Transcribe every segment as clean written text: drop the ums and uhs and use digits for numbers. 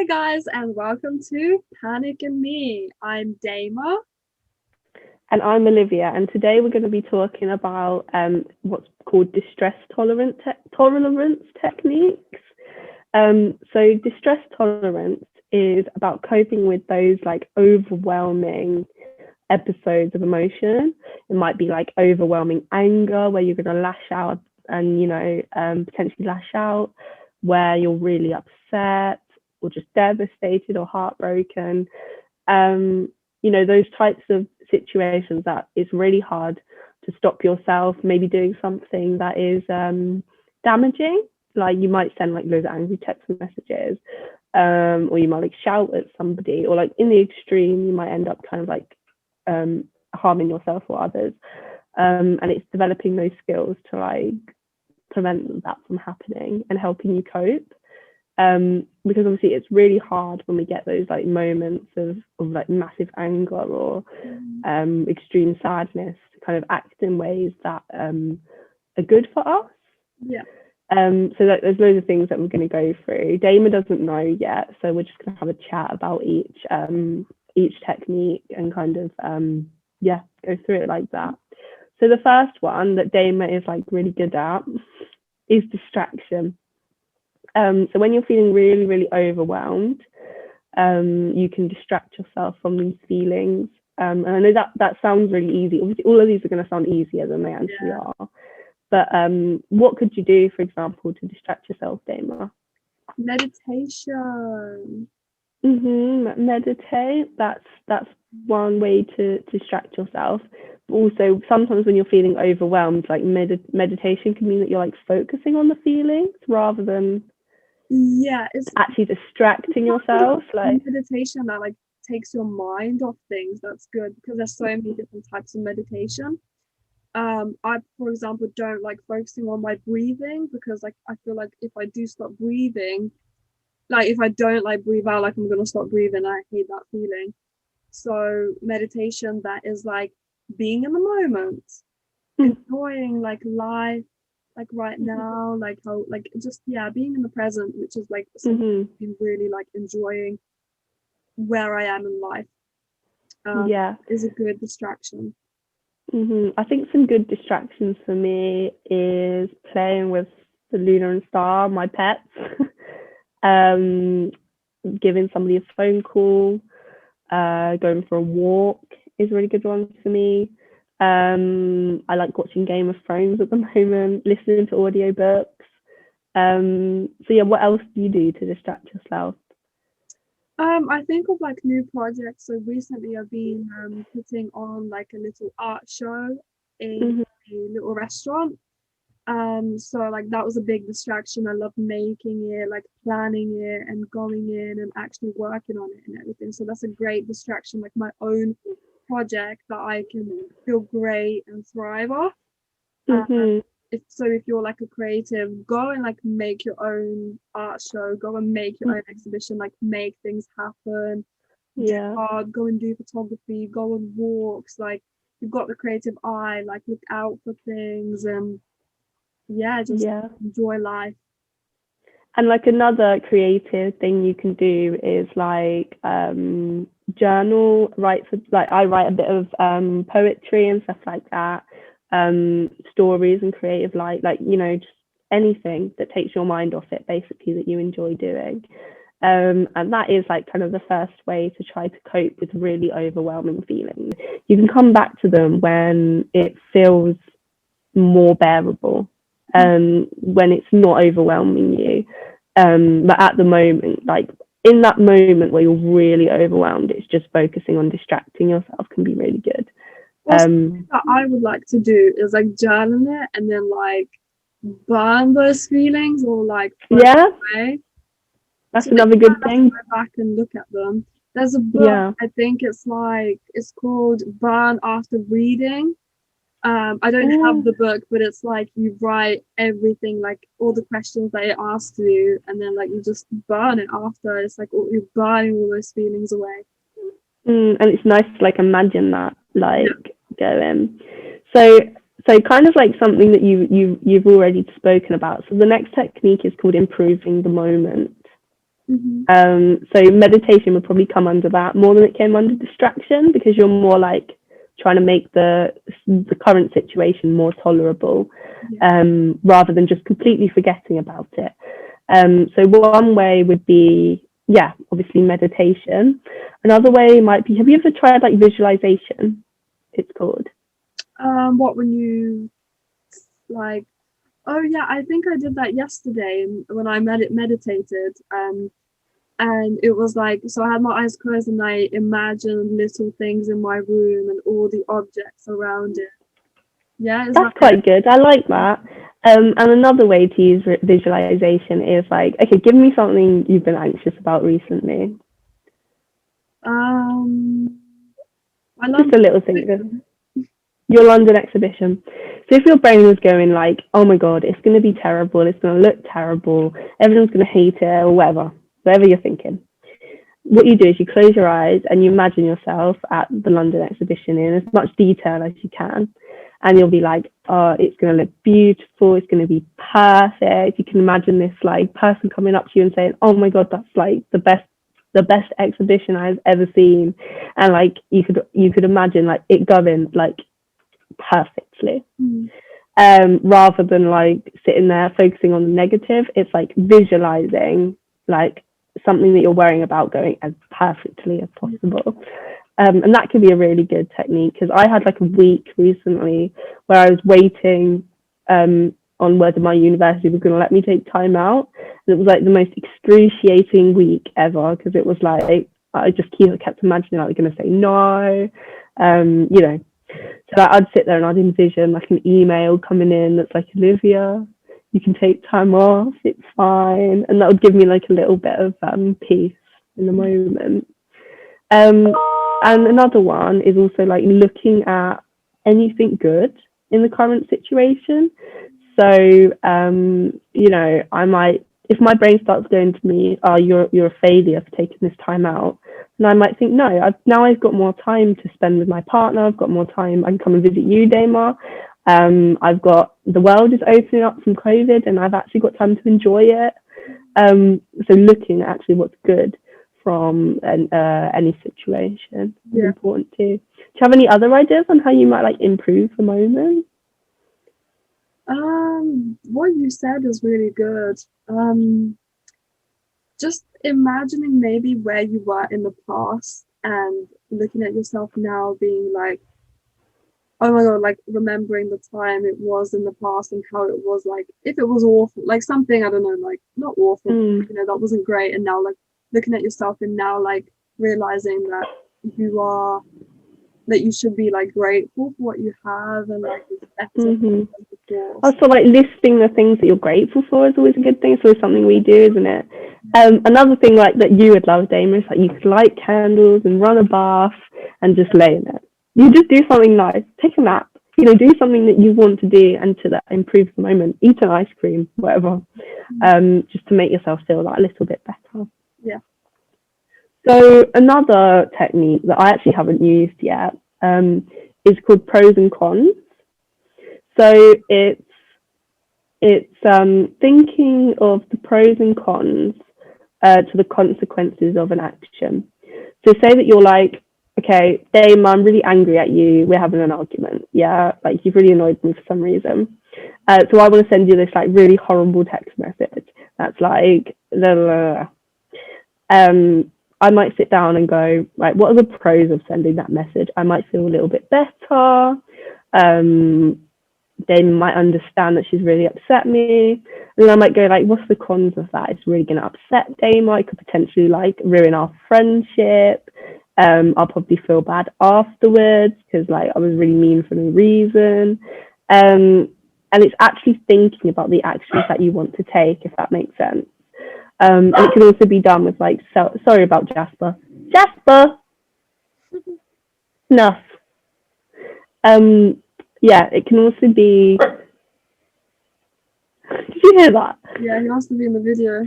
Hi guys and welcome to Panic and Me. I'm Deima. And I'm Olivia, and today we're going to be talking about what's called tolerance techniques. So distress tolerance is about coping with those like overwhelming episodes of emotion. It might be like overwhelming anger where you're going to lash out and potentially lash out, where you're really upset or just devastated or heartbroken. Those types of situations that it's really hard to stop yourself maybe doing something that is damaging. Like you might send like loads of angry text messages, or you might like shout at somebody, or like in the extreme you might end up kind of like harming yourself or others. And it's developing those skills to like prevent that from happening and helping you cope. Because obviously it's really hard when we get those like moments of like massive anger or extreme sadness to kind of act in ways that are good for us. Yeah. So that there's loads of things that we're going to go through. Deima doesn't know yet, so we're just going to have a chat about each technique and kind of go through it like that. So the first one that Deima is like really good at is distraction. So when you're feeling really, really overwhelmed, you can distract yourself from these feelings. And I know that sounds really easy. Obviously, all of these are going to sound easier than they actually are. But what could you do, for example, to distract yourself, Deima? Meditation. Meditate. That's one way to distract yourself. But also, sometimes when you're feeling overwhelmed, like meditation can mean that you're like focusing on the feelings rather than It's actually distracting yourself. Like meditation that like takes your mind off things. That's good because there's so many different types of meditation. I, for example, don't like focusing on my breathing because like I feel like if I do stop breathing, like if I don't like breathe out, like I'm gonna stop breathing. I hate that feeling. So meditation that is like being in the moment, enjoying like life, like right now, like how like just being in the present, which is like something I've been really like enjoying where I am in life. Is a good distraction. I think some good distractions for me is playing with the Lunar and Star, my pets, giving somebody a phone call, going for a walk is a really good one for me. I like watching Game of Thrones at the moment, listening to audiobooks. So yeah, what else do you do to distract yourself? I think of like new projects. So recently I've been putting on like a little art show in a little restaurant. So like that was a big distraction. I love making it, like planning it and going in and actually working on it and everything. So that's a great distraction, like my own project that I can feel great and thrive off. If you're like a creative, go and like make your own art show, go and make your own exhibition, like make things happen, do art, go and do photography, go on walks, like you've got the creative eye, like look out for things and just enjoy life. And like another creative thing you can do is like journal, write for like I write a bit of poetry and stuff like that, stories and creative like just anything that takes your mind off it basically that you enjoy doing. And that is like kind of the first way to try to cope with really overwhelming feelings. You can come back to them when it feels more bearable, when it's not overwhelming you. But at the moment, like in that moment where you're really overwhelmed, it's just focusing on distracting yourself can be really good. Something that I would like to do is like journal it and then like burn those feelings or like away. That's so another good thing. Go back and look at them. There's a book, I think it's called Burn After Reading. I don't have the book, but it's like you write everything, like all the questions that it asks you, and then like you just burn it after. It's like you're burning all those feelings away. And it's nice to like imagine that like going. So kind of like something that you've already spoken about. So the next technique is called improving the moment. Mm-hmm. So meditation would probably come under that more than it came under distraction, because you're more like trying to make the current situation more tolerable, Yeah. rather than just completely forgetting about it. So one way would be, yeah, obviously meditation. Another way might be, have you ever tried like visualization? It's called. What when you like? Oh yeah, I think I did that yesterday when I meditated. And it was like, so I had my eyes closed and I imagined little things in my room and all the objects around it. Yeah, is that That's it? quite good. I like that. And another way to use visualization is like, okay, give me something you've been anxious about recently. Um, my Just London a little thing. exhibition. Your London exhibition. So if your brain was going like, oh my God, it's going to be terrible, it's going to look terrible, everyone's going to hate it, or whatever you're thinking. What you do is you close your eyes and you imagine yourself at the London exhibition in as much detail as you can. And you'll be like, oh, it's going to look beautiful, it's going to be perfect. You can imagine this like person coming up to you and saying, oh my God, that's like the best exhibition I've ever seen. And like you could imagine like it going like perfectly. Mm. Rather than like sitting there focusing on the negative, it's like visualizing like something that you're worrying about going as perfectly as possible. And that can be a really good technique, because I had like a week recently where I was waiting on whether my university was going to let me take time out. And it was like the most excruciating week ever, because it was like I just kept imagining like they're going to say no, you know. So like, I'd sit there and I'd envision like an email coming in that's like, Olivia, you can take time off, it's fine. And that would give me like a little bit of peace in the moment. Um, and another one is also like looking at anything good in the current situation. So, I might, if my brain starts going to me, oh, you're a failure for taking this time out, and I might think, no, I've got more time to spend with my partner. I've got more time. I can come and visit you, Deima. I've got the world is opening up from COVID, and I've actually got time to enjoy it. So looking at actually what's good from any situation is Yeah. important too. Do you have any other ideas on how you might like improve the moment? What you said is really good. Just imagining maybe where you were in the past and looking at yourself now being like, oh my God, like remembering the time it was in the past and how it was like, if it was awful, like something, I don't know, like not awful, that wasn't great. And now like looking at yourself and now like realizing that you are, that you should be like grateful for what you have and like it's better Mm-hmm. than before. Also, like listing the things that you're grateful for is always a good thing. It's always something we do, isn't it? Another thing like that you would love, Dama, is like you could light candles and run a bath and just lay in it. You just do something nice, take a nap, do something that you want to do and to that improve the moment. Eat an ice cream, whatever, just to make yourself feel that a little bit better. Yeah. So another technique that I actually haven't used yet is called pros and cons. So it's thinking of the pros and cons to the consequences of an action. So say that you're like, okay, Dame, I'm really angry at you. We're having an argument. Yeah, like you've really annoyed me for some reason. So I want to send you this like really horrible text message. That's like, blah, blah, blah. I might sit down and go, right, what are the pros of sending that message? I might feel a little bit better. They might understand that she's really upset me. And then I might go like, what's the cons of that? It's really going to upset Deima. It could potentially like ruin our friendship. I'll probably feel bad afterwards because like I was really mean for no reason. And it's actually thinking about the actions that you want to take, if that makes sense. And it can also be done with like, sorry about Jasper. Jasper! Enough. Yeah, it can also be. Did you hear that? Yeah, he wants to be in the video.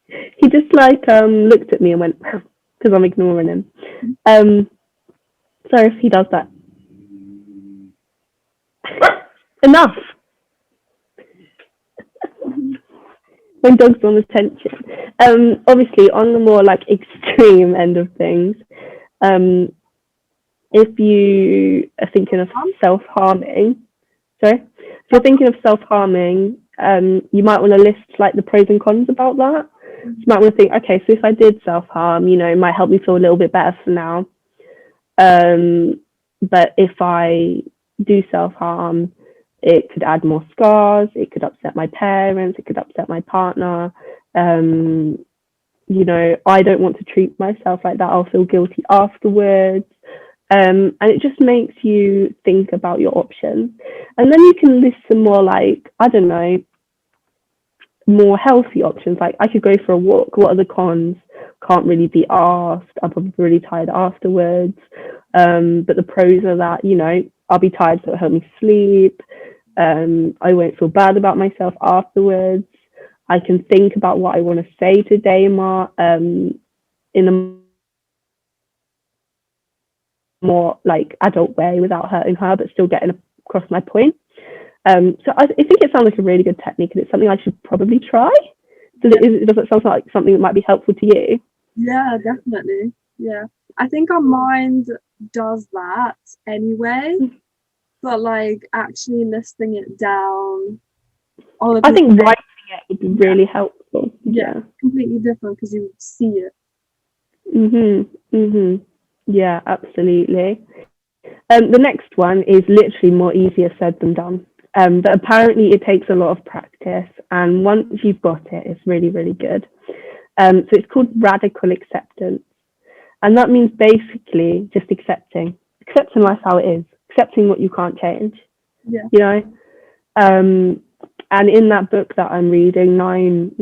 He just like looked at me and went because I'm ignoring him. Sorry if he does that. Enough. When dogs want attention. Obviously, on the more like extreme end of things, um, if you are thinking of self-harming, sorry, if you're thinking of self-harming, you might want to list like the pros and cons about that. So you might want to think, okay, so if I did self-harm, you know, it might help me feel a little bit better for now. But if I do self-harm, it could add more scars, it could upset my parents, it could upset my partner. You know, I don't want to treat myself like that. I'll feel guilty afterwards. And it just makes you think about your options. And then you can list some more, like, I don't know, more healthy options. Like, I could go for a walk. What are the cons? Can't really be asked. I'm probably really tired afterwards. But the pros are that, you know, I'll be tired, so it'll help me sleep. I won't feel bad about myself afterwards. I can think about what I want to say to Deima in a more like adult way without hurting her, but still getting across my point. So I think it sounds like a really good technique, and it's something I should probably try. Does it sound like something that might be helpful to you? Yeah, definitely. Yeah. I think our mind does that anyway, but like actually listing it down, all of I think writing it would be really helpful. Yeah, completely different because you would see it. Yeah, absolutely. The next one is literally more easier said than done. But apparently it takes a lot of practice, and once you've got it, it's really, really good. So it's called radical acceptance. And that means basically just accepting life how it is, accepting what you can't change. Yeah. You know? And in that book that I'm reading, Nine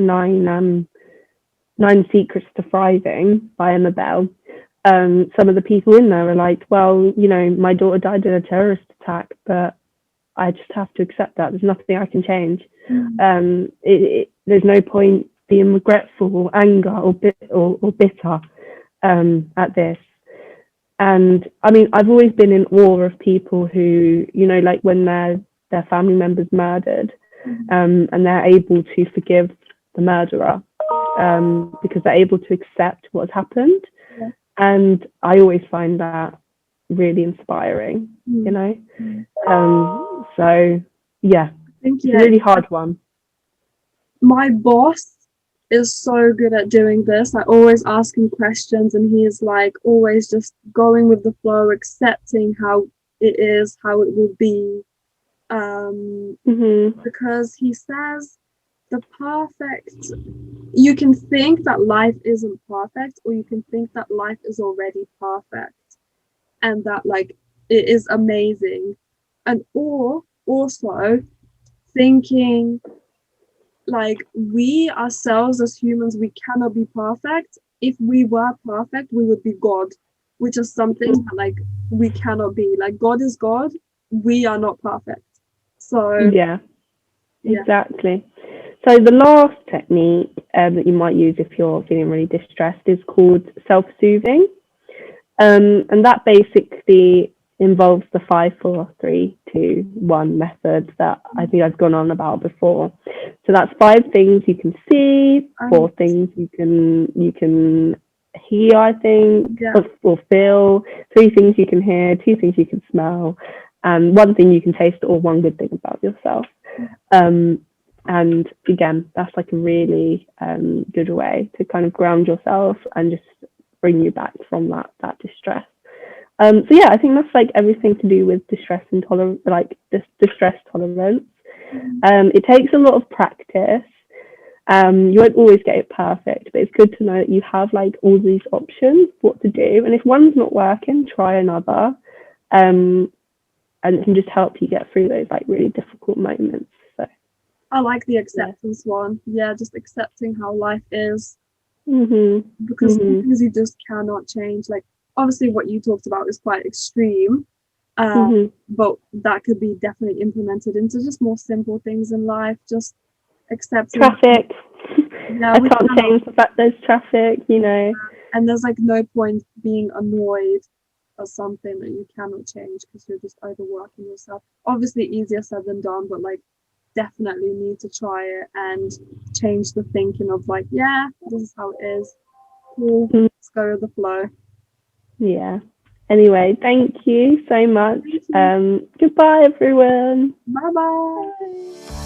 Secrets to Thriving by Emma Bell, some of the people in there are like, well, you know, my daughter died in a terrorist attack, but I just have to accept that. There's nothing I can change. There's no point being regretful or anger or bitter at this. And I mean, I've always been in awe of people who, you know, like when their family members murdered, and they're able to forgive the murderer because they're able to accept what's happened. Yeah. And I always find that really inspiring, you know. So yeah, it's a really hard one. My boss is so good at doing this. I always ask him questions, and he is like always just going with the flow, accepting how it is, how it will be. Because he says you can think that life isn't perfect, or you can think that life is already perfect and that like it is amazing, and or also thinking like we ourselves as humans, we cannot be perfect. If we were perfect, we would be God, which is something that like we cannot be. Like God is God, we are not perfect. So yeah. Exactly. So the last technique that you might use if you're feeling really distressed is called self-soothing. And that basically involves the 5, 4, 3, 2, 1 method that I think I've gone on about before. So that's 5 things you can see, 4 things you can hear, I think, or feel, 3 things you can hear, 2 things you can smell, and 1 thing you can taste, or 1 good thing about yourself. And again, that's like a really good way to kind of ground yourself and just bring you back from that distress. So yeah, I think that's like everything to do with distress and distress tolerance. It takes a lot of practice. You won't always get it perfect, but it's good to know that you have like all these options what to do, and if one's not working, try another, and it can just help you get through those like really difficult moments. So I like the acceptance one. Yeah, just accepting how life is. Because some things you just cannot change. Like obviously what you talked about is quite extreme, but that could be definitely implemented into just more simple things in life. Just accepting traffic. I can't change the fact there's traffic, you know. And there's like no point being annoyed or something that you cannot change because you're just overworking yourself. Obviously easier said than done, but like definitely need to try it and change the thinking of like, yeah, this is how it is. Cool, let's go with the flow. Yeah. Anyway, thank you so much. Thank you. Goodbye, everyone. Bye bye. Bye.